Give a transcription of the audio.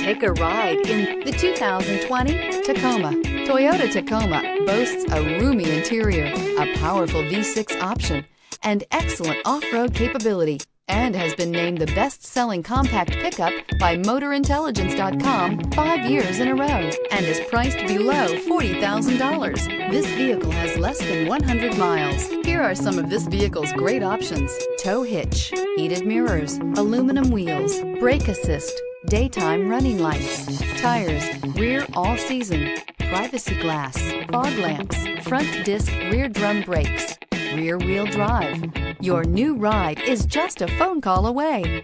Take a ride in the 2020 Tacoma. Toyota Tacoma boasts a roomy interior, a powerful V6 option, and excellent off-road capability, and has been named the best-selling compact pickup by MotorIntelligence.com 5 years in a row, and is priced below $40,000. This vehicle has less than 100 miles. Here are some of this vehicle's great options: tow hitch, heated mirrors, aluminum wheels, brake assist, daytime running lights, tires, rear all-season, privacy glass, fog lamps, front disc rear drum brakes, rear wheel drive. Your new ride is just a phone call away.